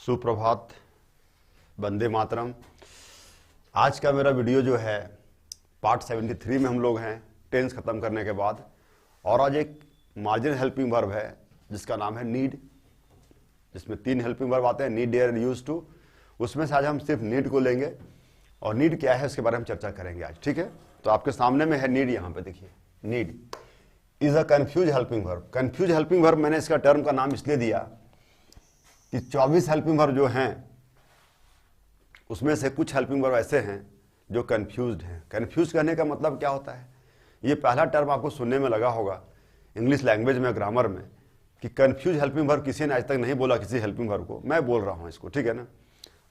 सुप्रभात, वंदे मातरम। आज का मेरा वीडियो जो है पार्ट 73 में हम लोग हैं टेंस खत्म करने के बाद, और आज एक मार्जिनल हेल्पिंग वर्ब है जिसका नाम है नीड, जिसमें 3 हेल्पिंग वर्ब आते हैं, नीड, डेयर, यूज टू। उसमें से आज हम सिर्फ नीड को लेंगे और नीड क्या है उसके बारे में चर्चा करेंगे आज, ठीक है। तो आपके सामने में है नीड, यहाँ पे देखिए, need is a confuse helping verb. Confuse helping verb मैंने इसका टर्म का नाम इसलिए दिया कि 24 हेल्पिंग वर्ब जो हैं उसमें से कुछ हेल्पिंग वर्ब ऐसे हैं जो कन्फ्यूज्ड हैं। कन्फ्यूज करने का मतलब क्या होता है, ये पहला टर्म आपको सुनने में लगा होगा इंग्लिश लैंग्वेज में, ग्रामर में, कि कन्फ्यूज हेल्पिंग वर्ब किसी ने आज तक नहीं बोला किसी हेल्पिंग वर्ब को, मैं बोल रहा हूँ इसको, ठीक है ना।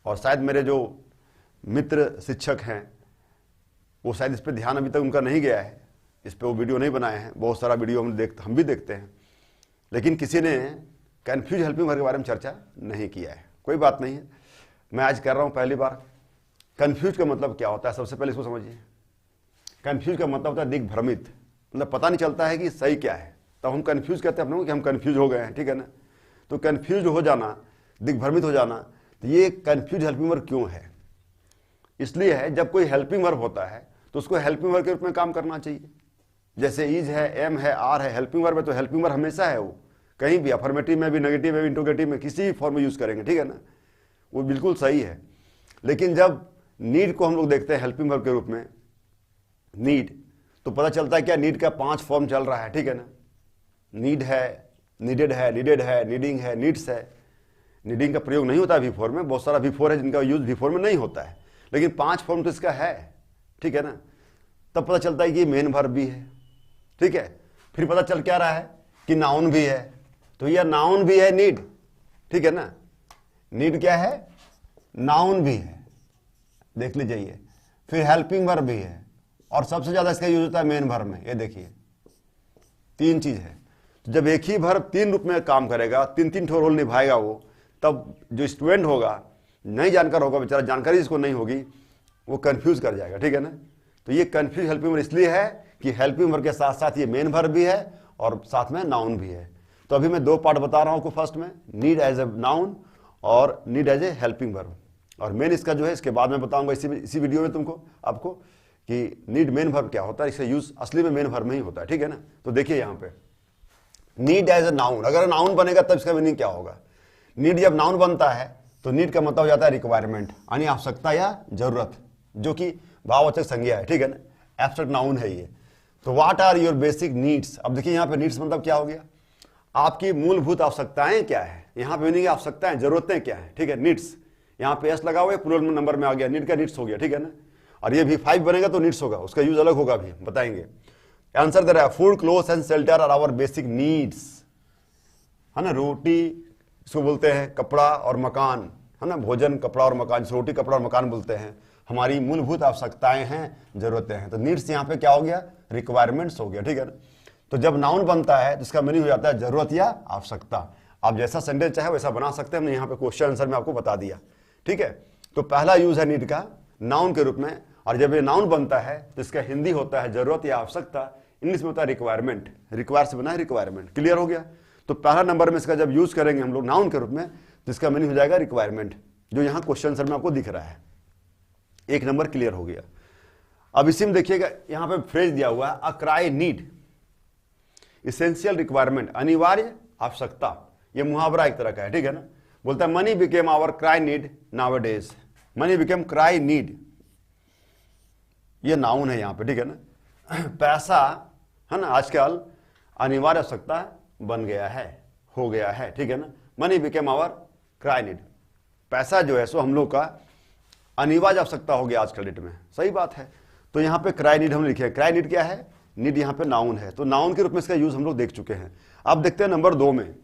और शायद मेरे जो मित्र शिक्षक हैं वो शायद इस पर ध्यान अभी तक उनका नहीं गया है, इस पर वो वीडियो नहीं बनाए हैं। बहुत सारा वीडियो हम भी देखते हैं, लेकिन किसी ने कन्फ्यूज हेल्पिंग वर्ब के बारे में चर्चा नहीं किया है। कोई बात नहीं है, मैं आज कर रहा हूं पहली बार। कन्फ्यूज का मतलब क्या होता है, सबसे पहले इसको समझिए। कन्फ्यूज का मतलब होता है दिग्भ्रमित, मतलब पता नहीं चलता है कि सही क्या है, तब हम कन्फ्यूज कहते हैं अपने कि हम कन्फ्यूज हो गए हैं, ठीक है ना। तो कन्फ्यूज हो जाना, दिग्भ्रमित हो जाना, तो ये कन्फ्यूज हेल्पिंग वर्ब क्यों है? इसलिए है जब कोई हेल्पिंग वर्ब होता है तो उसको हेल्पिंग वर्ब के रूप में काम करना चाहिए। जैसे इज है, एम है, आर है, हेल्पिंग वर्ब है, तो हेल्पिंग वर्ब हमेशा है, वो कहीं भी अफर्मेटिव में भी, नेगेटिव में भी, इंटरोगेटिव में, किसी भी फॉर्म में यूज करेंगे, ठीक है ना, वो बिल्कुल सही है। लेकिन जब नीड को हम लोग देखते हैं हेल्पिंग वर्ब के रूप में, नीड, तो पता चलता है क्या नीड का 5 फॉर्म चल रहा है, ठीक है ना। नीड है, नीडेड है, नीडेड है, नीडिंग है, नीड्स है। नीडिंग का प्रयोग नहीं होता है V4 में, बहुत सारा V4 है जिनका यूज V4 में नहीं होता है, लेकिन 5 फॉर्म तो इसका है, ठीक है ना। तब पता चलता है कि मेन वर्ब भी है, ठीक है। फिर पता चल क्या रहा है कि नाउन भी है, तो यह नाउन भी है नीड, ठीक है ना। नीड क्या है, नाउन भी है, देख लीजिए। फिर हेल्पिंग वर्ब भी है, और सबसे ज्यादा इसका यूज होता है मेन वर्ब में। ये देखिए 3 चीज है। तो जब एक ही वर्ब 3 रूप में काम करेगा, 3 ठो रोल निभाएगा वो, तब जो स्टूडेंट होगा, नहीं जानकार होगा बेचारा, जानकारी जिसको नहीं होगी वो कंफ्यूज कर जाएगा, ठीक है ना। तो ये कंफ्यूज हेल्पिंग वर्ब इसलिए है कि हेल्पिंग वर्ब के साथ साथ ये मेन वर्ब भी है और साथ में नाउन भी है। तो अभी मैं 2 पार्ट बता रहा हूं आपको, फर्स्ट में नीड एज ए नाउन और need as a helping verb, और मेन इसका जो है इसके बाद में बताऊंगा इसी वीडियो में तुमको, आपको, कि नीड मेन वर्ब क्या होता है, इसका यूज असली में मेन वर्ब में ही होता है, ठीक है ना। तो देखिए यहाँ पे नीड एज ए नाउन, अगर नाउन बनेगा तब इसका मीनिंग क्या होगा। नीड जब नाउन बनता है तो नीड का मतलब हो जाता है रिक्वायरमेंट, यानी आवश्यकता या जरूरत, जो कि भाववाचक संज्ञा है, ठीक है ना, एब्स्ट्रैक्ट नाउन है ये। तो what are your basic needs. अब देखिए यहाँ पे नीड्स मतलब क्या हो गया, आपकी मूलभूत आवश्यकताएं क्या है, यहाँ पे मीनिंग आवश्यकताएं, जरूरतें क्या है, ठीक है। नीड्स, यहाँ पे एस लगा हुआ है, प्लूरल नंबर में आ गया, नीड का नीड्स हो गया, ठीक है ना। और ये भी 5 बनेगा तो नीड्स होगा, उसका यूज अलग होगा, भी बताएंगे। आंसर दे रहा है, food, clothes and shelter are our basic needs, है ना। रोटी इसको बोलते हैं, कपड़ा और मकान, है ना, भोजन, कपड़ा और मकान, रोटी, कपड़ा और मकान बोलते हैं, हमारी मूलभूत आवश्यकताएं हैं, जरूरतें हैं। तो नीड्स यहाँ पे क्या हो गया, रिक्वायरमेंट्स हो गया, ठीक है ना। तो जब नाउन बनता है तो इसका मीनिंग हो जाता है जरूरत या आवश्यकता। आप जैसा सेंटेंस चाहे वैसा बना सकते हैं, हमने यहाँ पे क्वेश्चन आंसर में आपको बता दिया, ठीक है। तो पहला यूज है नीड का नाउन के रूप में, और जब ये नाउन बनता है तो इसका हिंदी होता है जरूरत या आवश्यकता, इंग्लिश में होता है रिक्वायरमेंट, रिक्वायर से बना है रिक्वायरमेंट, क्लियर हो गया। तो पहला नंबर में इसका जब यूज करेंगे हम लोग नाउन के रूप में तो इसका मीनिंग हो जाएगा रिक्वायरमेंट, जो यहाँ क्वेश्चन आंसर में आपको दिख रहा है। 1 नंबर क्लियर हो गया। अब इसी में देखिएगा यहाँ पे फ्रेज दिया हुआ है, a cry need, essential requirement, अनिवार्य आवश्यकता। ये मुहावरा एक तरह का है, ठीक है ना। बोलता है money became our cry need nowadays, money became cry need, ये नाउन है यहाँ पे, ठीक है ना। पैसा, है ना, आजकल अनिवार्य आवश्यकता बन गया है, हो गया है, ठीक है ना। Money became our cry need, पैसा जो है सो हम लोग का अनिवार्य आवश्यकता हो गया आजकल डेट में, सही बात है। तो यहाँ पे क्राई नीड हम लिखे, क्राई नीड क्या है, नीड यहाँ पे नाउन है, तो नाउन के रूप में इसका यूज हम लोग देख चुके हैं। अब देखते हैं नंबर 2 में,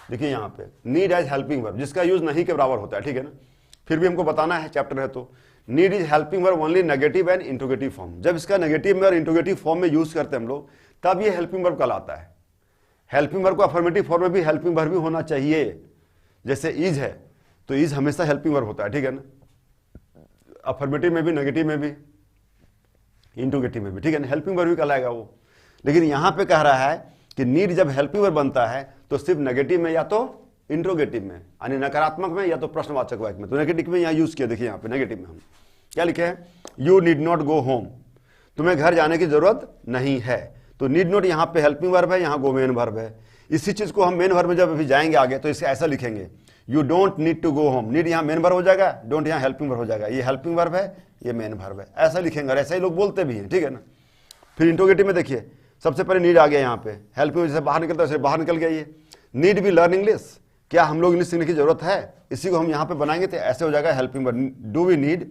देखिए यहाँ पे नीड एज हेल्पिंग वर्ब, जिसका यूज नहीं के बराबर होता है, ठीक है ना। फिर भी हमको बताना है, चैप्टर है तो। Need is helping verb only negative and interrogative form, जब इसका नेगेटिव में और इंट्रोगेटिव फॉर्म में यूज करते हैं हम लोग, तब ये हेल्पिंग वर्ब कहलाता है। हेल्पिंग वर्ब को अफर्मेटिव फॉर्म में भी हेल्पिंग वर्ब भी होना चाहिए, जैसे इज है तो इज हमेशा हेल्पिंग वर्ब होता है, ठीक है ना, अफर्मेटिव में भी, नेगेटिव में भी, इंट्रोगेटिव में भी, ठीक है ना, हेल्पिंग वर्ब भी कहलाएगा वो। लेकिन यहां पे कह रहा है कि नीड जब हेल्पिंग वर्ब बनता है तो सिर्फ नेगेटिव में या तो इंट्रोगेटिव में यानी नकारात्मक में या तो प्रश्नवाचक वाक्य में। तो नेगेटिव में यहाँ यूज किया, देखिए यहाँ पे नेगेटिव में हम क्या लिखे हैं, you need not go home, तुम्हें घर जाने की जरूरत नहीं है। तो नीड नॉट यहाँ पे हेल्पिंग वर्ब है, यहाँ गो मेन वर्ब है। इसी चीज को हम मेन वर्ब में जब अभी जाएंगे आगे तो इसे ऐसा लिखेंगे, you don't need to go home, need यहाँ मेन वर्ब हो जाएगा, डोंट यहाँ हेल्पिंग वर्ब हो जाएगा, ये हेल्पिंग वर्ब है, ये मेन वर्ब है, ऐसा लिखेंगे। और ऐसा ही लोग बोलते भी हैं, ठीक है ना। फिर इंट्रोगेटिव में देखिए सबसे पहले नीड आ गया यहाँ पे, हेल्पिंग जैसे बाहर निकलता है वैसे बाहर निकल गया ये। नीड भी लर्न इंग्लिश, क्या हम लोग इंग्लिश सीखने की जरूरत है, इसी को हम यहाँ पे बनाएंगे तो ऐसे हो जाएगा helping verb. Do we need,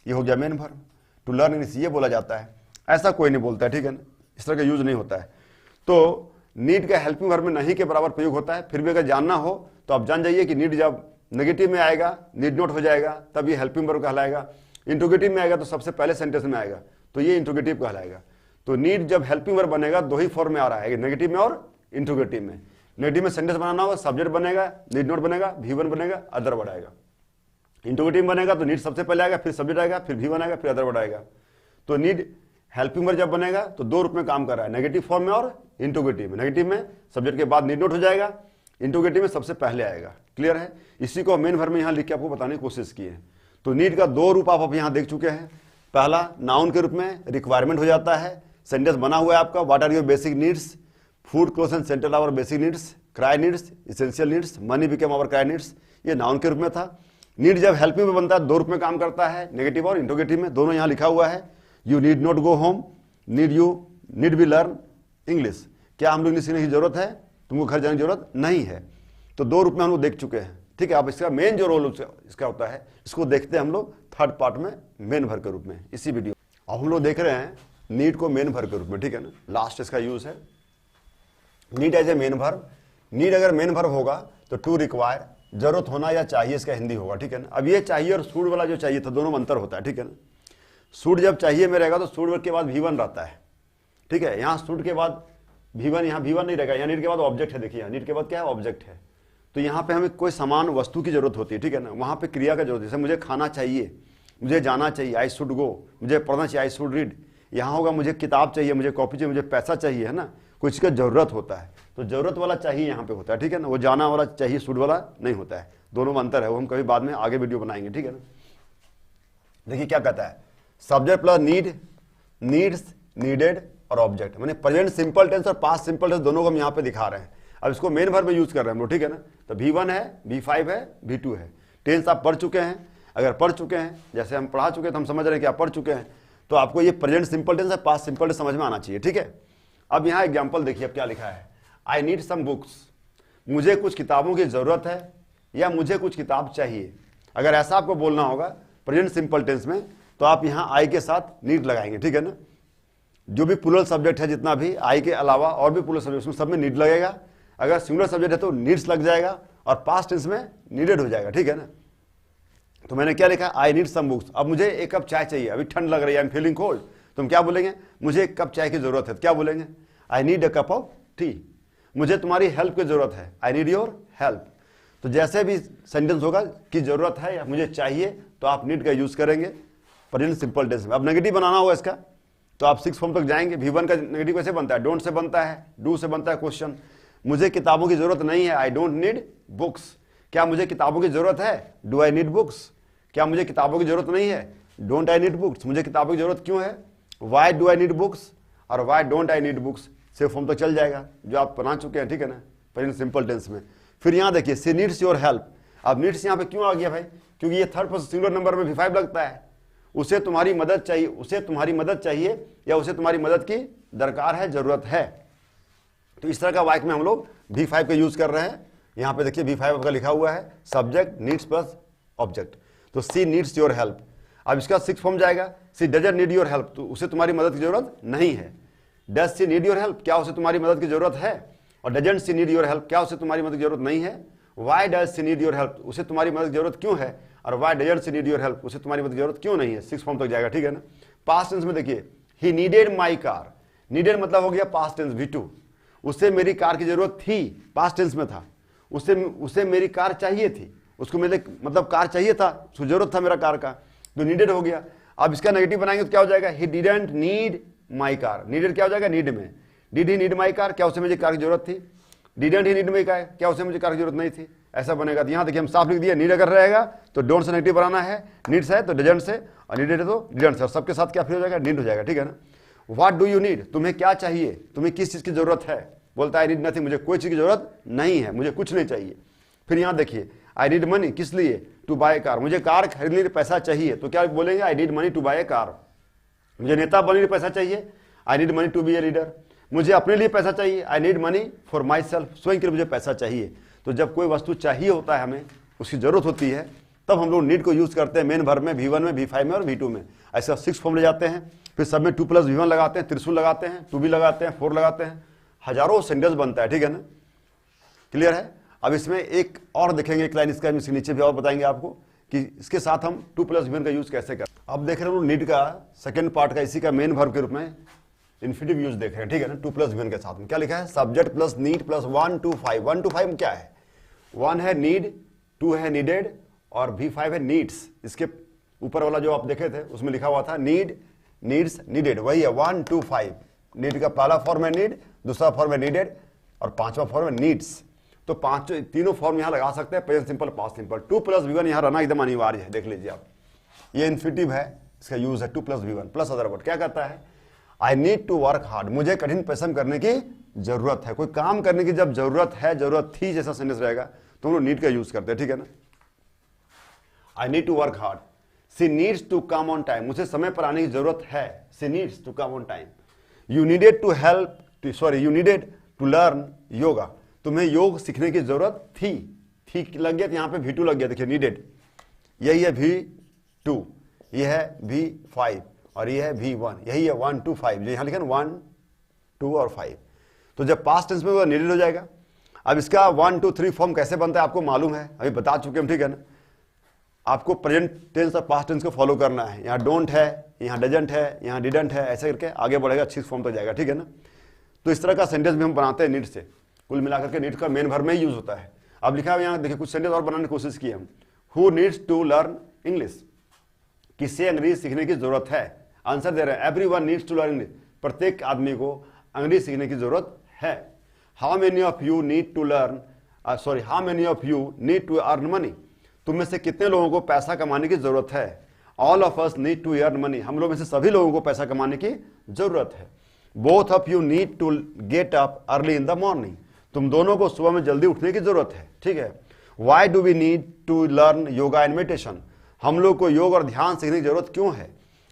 ये हो गया main verb. To learn English ये बोला जाता है, ऐसा कोई नहीं बोलता है, ठीक है ना, इस तरह का यूज नहीं होता है। तो नीड का हेल्पिंग वर्ब में नहीं के बराबर प्रयोग होता है। फिर भी अगर जानना हो तो आप जान जाइए कि नीड जब नेगेटिव में आएगा, नीड नॉट हो जाएगा, तब ये हेल्पिंग वर्ब कहलाएगा। इंट्रोगेटिव में आएगा तो सबसे पहले सेंटेंस में आएगा तो ये इंट्रोगेटिव कहलाएगा। तो नीड जब हेल्पिंग वर्ब बनेगा दो ही फॉर्म में आ रहा है, नेगेटिव में और इंट्रोगेटिव में। नेगेटिव में सेंटेंस बनाना होगा, सब्जेक्ट बनेगा, नीड नॉट बनेगा, V1 बनेगा, अदर वर्ड आएगा। इंट्रोगेटिव बनेगा तो नीड सबसे पहले आएगा, फिर सब्जेक्ट आएगा, फिर V1 आएगा, फिर अदर वर्ड आएगा। तो नीड हेल्पिंग वर्ब जब बनेगा तो दो रूप में काम कर रहा है, नेगेटिव फॉर्म में और इंट्रोगेटिव में। नेगेटिव में सब्जेक्ट के बाद नीड नॉट हो जाएगा, इंट्रोगेटिव में सबसे पहले आएगा। क्लियर है, इसी को मेन वर्ब में यहाँ लिख के आपको बताने की कोशिश की है। तो नीड का दो रूप आप यहाँ देख चुके हैं। पहला नाउन के रूप में रिक्वायरमेंट हो जाता है, सेंटेंस बना हुआ है आपका, what are your basic needs, food clothes and centre our basic needs, cry needs, essential needs, money became our cry needs, ये नाउन के रूप में था। नीड जब हेल्पिंग में बनता है दो रूप में काम करता है, नेगेटिव और इंट्रोगेटिव में, दोनों यहाँ लिखा हुआ है। You need not go home, need be learn English, क्या हम लोग इंग्लिश सीखने की जरूरत है, तुमको घर जाने की जरूरत नहीं है। तो दो रूप में हम लोग देख चुके हैं, ठीक है। अब इसका मेन जो रोल इसका होता है इसको देखते हैं हम लोग थर्ड पार्ट में मेन वर्ब के रूप में इसी वीडियो। अब हम लोग देख रहे हैं नीड को मेन वर्ब के रूप में, ठीक है ना। लास्ट इसका यूज है need as a main verb. Need अगर मेन वर्ब होगा तो टू रिक्वायर, जरूरत होना या चाहिए इसका हिंदी होगा, ठीक है ना। अब ये चाहिए और सूड वाला जो चाहिए था दोनों में अंतर होता है, ठीक है ना। सूड जब चाहिए में रहेगा तो सूड के बाद V1 रहता है, ठीक है। यहाँ सूड के बाद V1, यहाँ V1 नहीं रहेगा, यहाँ नीड के बाद ऑब्जेक्ट है। देखिए नीड के बाद क्या है, ऑब्जेक्ट है। तो यहाँ पे हमें कोई सामान वस्तु की जरूरत होती है, ठीक है ना। वहाँ पे क्रिया का जरूरत है, जैसे मुझे खाना चाहिए, मुझे जाना चाहिए, आई शुड गो, मुझे पढ़ना चाहिए, आई शुड रीड। यहाँ होगा मुझे किताब चाहिए, मुझे कॉपी चाहिए, मुझे पैसा चाहिए, है ना, कुछ का जरूरत होता है। तो जरूरत वाला चाहिए यहाँ पे होता है, ठीक है ना। वो जाना वाला चाहिए शुड वाला नहीं होता है, दोनों में अंतर है। वो हम कभी बाद में आगे वीडियो बनाएंगे, ठीक है ना। देखिए क्या कहता है, subject plus need, needs, needed और ऑब्जेक्ट, मैंने प्रेजेंट सिंपल टेंस और पास्ट सिंपल टेंस दोनों को हम यहाँ पे दिखा रहे हैं। अब इसको मेन वर्ब में यूज कर रहे हैं हम लोग, ठीक है ना। तो V1 है, V5 है, V2 है। टेंस आप पढ़ चुके हैं, अगर पढ़ चुके हैं, जैसे हम पढ़ा चुके हैं तो हम समझ रहे हैं कि आप पढ़ चुके हैं, तो आपको ये प्रेजेंट सिंपल टेंस है, पास्ट सिंपल टेंस समझ में आना चाहिए, ठीक है। अब यहाँ एग्जाम्पल देखिए, अब क्या लिखा है, आई नीड सम बुक्स, मुझे कुछ किताबों की जरूरत है या मुझे कुछ किताब चाहिए। अगर ऐसा आपको बोलना होगा प्रेजेंट सिंपल टेंस में तो आप यहाँ आई के साथ नीड लगाएंगे, ठीक है ना। जो भी प्लूरल सब्जेक्ट है जितना भी, आई के अलावा और भी प्लूरल सब्जेक्ट, उसमें सब में नीड लगेगा। अगर सिंगुलर सब्जेक्ट है तो नीड्स लग जाएगा और पास्ट टेंस में नीडेड हो जाएगा, ठीक है ना। तो मैंने क्या लिखा, आई नीड सम बुक्स। अब मुझे एक कप चाय चाहिए, अभी ठंड लग रही है, आई एम फीलिंग कोल्ड, तो हम क्या बोलेंगे, मुझे एक कप चाय की जरूरत है, तो क्या बोलेंगे, I need a cup of T. मुझे तुम्हारी हेल्प की जरूरत है, आई नीड योर हेल्प। तो जैसे भी सेंटेंस होगा कि जरूरत है या मुझे चाहिए तो आप नीड का यूज करेंगे प्रेजेंट सिंपल टेंस में। अब नेगेटिव बनाना होगा इसका तो आप 6 फॉर्म तक जाएंगे। V1 का नेगेटिव कैसे बनता है, डोंट से बनता है, डू से बनता है। क्वेश्चन, मुझे किताबों की जरूरत नहीं है, आई डोंट नीड बुक्स, क्या मुझे किताबों की जरूरत है, डू आई नीड बुक्स, क्या मुझे किताबों की जरूरत नहीं है, डोंट आई नीड बुक्स, मुझे किताबों की जरूरत क्यों है, why do I need books और why don't I need books से फॉर्म तक चल जाएगा जो आप बना चुके हैं, ठीक है ना, प्रेजेंट सिंपल टेंस में। फिर यहाँ देखिए सी नीड्स योर हेल्प। अब नीड्स यहाँ पे क्यों आ गया भाई, क्योंकि ये थर्ड पर्सन सिंगुलर नंबर में V5 लगता है। उसे तुम्हारी मदद चाहिए, उसे तुम्हारी मदद चाहिए या उसे तुम्हारी मदद की दरकार है, जरूरत है। तो इस तरह का वाक्य में हम लोग V5 का यूज कर रहे हैं। यहाँ पे देखिए V5 का लिखा हुआ है, सब्जेक्ट नीड्स प्लस ऑब्जेक्ट। तो सी नीड्स योर हेल्प। अब इसका 6 फॉर्म जाएगा, she doesn't need your help, तो उसे तुम्हारी मदद की जरूरत नहीं है। Does she need your help, क्या उसे तुम्हारी मदद की जरूरत है। और doesn't she need your help, क्या उसे तुम्हारी मदद की जरूरत नहीं है। Why does she need your help, उसे तुम्हारी मदद की जरूरत क्यों है। और why doesn't she need your help, उसे तुम्हारी मदद की जरूरत क्यों नहीं है। 6 फॉर्म तक जाएगा, ठीक है ना। पास्ट टेंस में देखिए, he needed my car, needed मतलब हो गया पास्ट टेंस V2। उसे मेरी कार की जरूरत थी, पास्ट टेंस में था। उसे मेरी कार चाहिए थी, उसको मेरे मतलब कार चाहिए था, उसको जरूरत था मेरा कार का, तो नीडेड हो गया। अब इसका नेगेटिव बनाएंगे तो क्या हो जाएगा, he didn't need my car. Needed क्या हो जाएगा, नीड में, did he need my car, क्या उसे मेरी कार की जरूरत थी। डिडंट ही नीड में का है, क्या उसे मुझे कार की जरूरत नहीं थी, ऐसा बनेगा। तो यहाँ देखिए हम साफ लिख दिया, नीड अगर रहेगा तो डोंट से नेगेटिव बनाना है, नीड्स है तो डजंट से, और नीडेड है तो डिडंट से, और सबके साथ क्या फिर हो जाएगा, नीड हो जाएगा, ठीक है ना। व्हाट डू यू नीड, तुम्हें क्या चाहिए, तुम्हें किस चीज की जरूरत है, बोलता है आई नीड नथिंग, मुझे कोई चीज की जरूरत नहीं है, मुझे कुछ नहीं चाहिए। फिर यहाँ देखिए आई नीड मनी, किस लिए, टू बाय कार, मुझे कार खरीदने के लिए पैसा चाहिए, तो क्या बोलेंगे, I need money to buy a car. मुझे नेता बनने के लिए पैसा चाहिए, I need money to be a leader. मुझे अपने लिए पैसा चाहिए, I need money for myself, स्वयं के लिए मुझे पैसा चाहिए। तो जब कोई वस्तु चाहिए होता है, हमें उसकी जरूरत होती है, तब हम लोग नीड को यूज करते हैं मेन वर्ब में, V1 में, V5 में और V2 में। ऐसा 6 फॉर्म ले जाते हैं, फिर सब में 2 + V1 लगाते हैं, त्रिशूल लगाते हैं, 2 भी लगाते हैं, 4 लगाते हैं, हजारों सेंटेंस बनता है, ठीक है ना, क्लियर है। अब इसमें एक और देखेंगे, एक लाइन इसका इसके नीचे भी और बताएंगे आपको कि इसके साथ हम 2 + V1 का यूज कैसे करें। अब देख रहे हैं नीड का सेकंड पार्ट का, इसी का मेन वर्ब के रूप में इन्फिनिटिव यूज देख रहे हैं, ठीक है ना। 2 + V1 के साथ में क्या लिखा है, subject plus need plus 1 to 5। 1 to 5 में क्या है, 1 है नीड, 2 है नीडेड और V5 है नीड्स। इसके ऊपर वाला जो आप देखे थे उसमें लिखा हुआ था नीड, नीड्स, नीडेड, वही है 1 to 5। नीड का पहला फॉर्म है नीड, दूसरा फॉर्म है नीडेड और पांचवा फॉर्म है नीड्स। तो तीनों फॉर्म यहां लगा सकते हैं, present simple, past simple. 2 + V1 यहां रहना एकदम अनिवार्य है, देख लीजिए आप, ये इन्फिनिटिव है, इसका यूज है 2 + V1 प्लस अदर वर्ड। क्या कहता है, I need to work hard, मुझे कठिन परिश्रम करने की जरूरत है। कोई काम करने की जब जरूरत है, जरूरत थी जैसा सेंटेंस रहेगा तो हम लोग नीड का यूज करते हैं, ठीक है ना। I need to work hard, she needs to come on time, मुझे समय पर आने की जरूरत है, she needs to come on time. You needed to help, sorry you needed to learn yoga, तुम्हें योग सीखने की जरूरत थी, ठीक लग गया, तो यहां पे V2 लग गया, देखिए नीडेड, यही है V2, यह है V5 और ये है V1, यही है 1 to 5, जो यहां लिखा है 1, 2 और 5। तो जब पास्ट टेंस में वो नीडेड हो जाएगा। अब इसका 1, 2, 3 फॉर्म कैसे बनता है आपको मालूम है, अभी बता चुके हम, ठीक है ना। आपको प्रेजेंट टेंस और पास्ट टेंस को फॉलो करना है, यहाँ डोंट है, यहाँ डजंट है, यहाँ डिडंट है, ऐसे करके आगे बढ़ेगा, 6 फॉर्म तक जाएगा, ठीक है ना। तो इस तरह का सेंटेंस भी हम बनाते हैं नीड से, कुल मिलाकर के नीड का मेन वर्ब में ही यूज होता है। अब लिखा है यहाँ देखिए, कुछ सेंटेंस और बनाने की कोशिश की हम। Who needs to learn English, किससे अंग्रेजी सीखने की जरूरत है, आंसर दे रहे हैं everyone needs to learn English, प्रत्येक आदमी को अंग्रेजी सीखने की जरूरत है। How many of you need to learn, sorry how many of you need to earn money, तुम में से कितने लोगों को पैसा कमाने की जरूरत है। All of us need to earn money, हम लोग में से सभी लोगों को पैसा कमाने की जरूरत है। Both of you need to get up early in the morning, तुम दोनों को सुबह में जल्दी उठने की जरूरत है, ठीक है। Why do we need to learn yoga and meditation, हम लोग को योग और ध्यान सीखने की जरूरत क्यों है।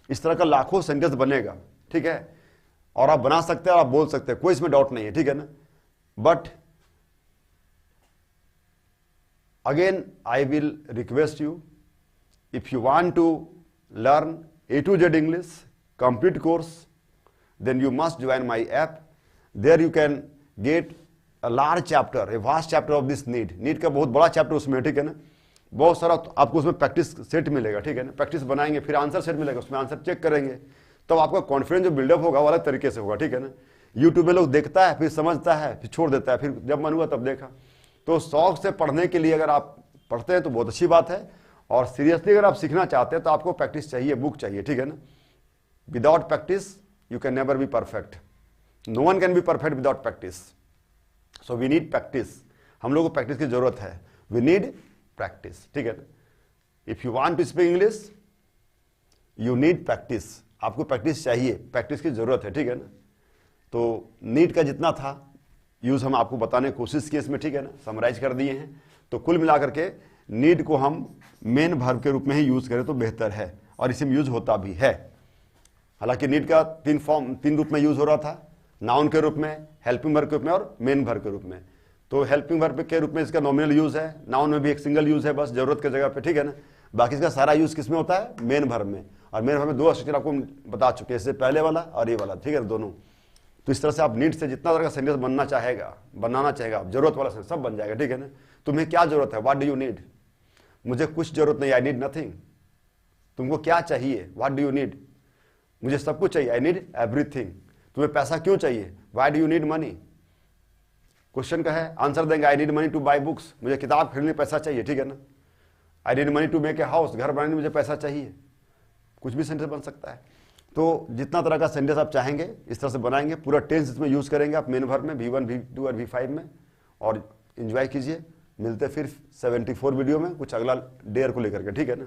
इस तरह का लाखों सेंटेंस बनेगा, ठीक है, और आप बना सकते हैं और आप बोल सकते हैं, कोई इसमें डाउट नहीं है, ठीक है ना। But again I will request you, if you want to learn A to Z English complete course, then you must join my app. There you can get a large chapter, a vast chapter of this need. Need का बहुत बड़ा chapter उसमें है, ठीक है ना। बहुत सारा आपको उसमें प्रैक्टिस सेट मिलेगा, ठीक है ना। प्रैक्टिस बनाएंगे, फिर आंसर सेट मिलेगा, उसमें आंसर चेक करेंगे, तब आपका कॉन्फिडेंस जो बिल्डअप होगा वो अलग तरीके से होगा, ठीक है ना। यूट्यूब में लोग देखता है, फिर समझता है, फिर छोड़ देता है, फिर जब मन हुआ तब देखा। तो शौक से पढ़ने के लिए अगर आप पढ़ते हैं तो बहुत अच्छी बात है, और सीरियसली अगर आप सीखना चाहते हैं तो आपको प्रैक्टिस चाहिए, बुक चाहिए, ठीक है ना। Without practice you can never be perfect, no one can be perfect without practice. So we need practice, हम लोग को प्रैक्टिस की जरूरत है, वी नीड प्रैक्टिस, ठीक है ना। If you want to speak English you need practice, आपको प्रैक्टिस चाहिए, प्रैक्टिस की जरूरत है, ठीक है ना। तो नीड का जितना था यूज हम आपको बताने की कोशिश की इसमें, ठीक है ना, समराइज कर दिए हैं। तो कुल मिलाकर के नीड को हम मेन वर्ब के रूप में ही यूज करें तो बेहतर है, और इसी में यूज होता भी है। हालांकि नीड का 3 रूप में यूज हो रहा था, नाउन के रूप में, हेल्पिंग वर्ब के रूप में और मेन वर्ब के रूप में। तो हेल्पिंग वर्ब के रूप में इसका नॉमिनल यूज है, नाउन में भी एक सिंगल यूज है बस जरूरत के जगह पे, ठीक है ना। बाकी इसका सारा यूज किसमें होता है, मेन वर्ब में। और मेन वर्ब में 2 स्ट्रक्चर आपको बता चुके हैं, इससे पहले वाला और ये वाला, ठीक है, दोनों। तो इस तरह से आप नीड से जितना तरह का सेंटेंस बनाना चाहेगा, जरूरत वाला सेंटेंस सब बन जाएगा, ठीक है ना। तुम्हें क्या जरूरत है, व्हाट डू यू नीड, मुझे कुछ जरूरत नहीं, आई नीड नथिंग। तुमको क्या चाहिए, व्हाट डू यू नीड, मुझे सब कुछ चाहिए, आई नीड एवरीथिंग। तुम्हें पैसा क्यों चाहिए, why do you need money. Question का है, आंसर देंगे I need money to buy books, मुझे किताब खरीदने पैसा चाहिए, ठीक है ना। I need money to make a house, घर बनाने में मुझे पैसा चाहिए, कुछ भी सेंटेंस बन सकता है। तो जितना तरह का सेंटेंस आप चाहेंगे इस तरह से बनाएंगे, पूरा टेंस इसमें यूज करेंगे आप मेन वर्ब में, V1, V2 और V5 में, और एंजॉय कीजिए। मिलते फिर 74 वीडियो में कुछ अगला डेयर को लेकर के, ठीक है ना।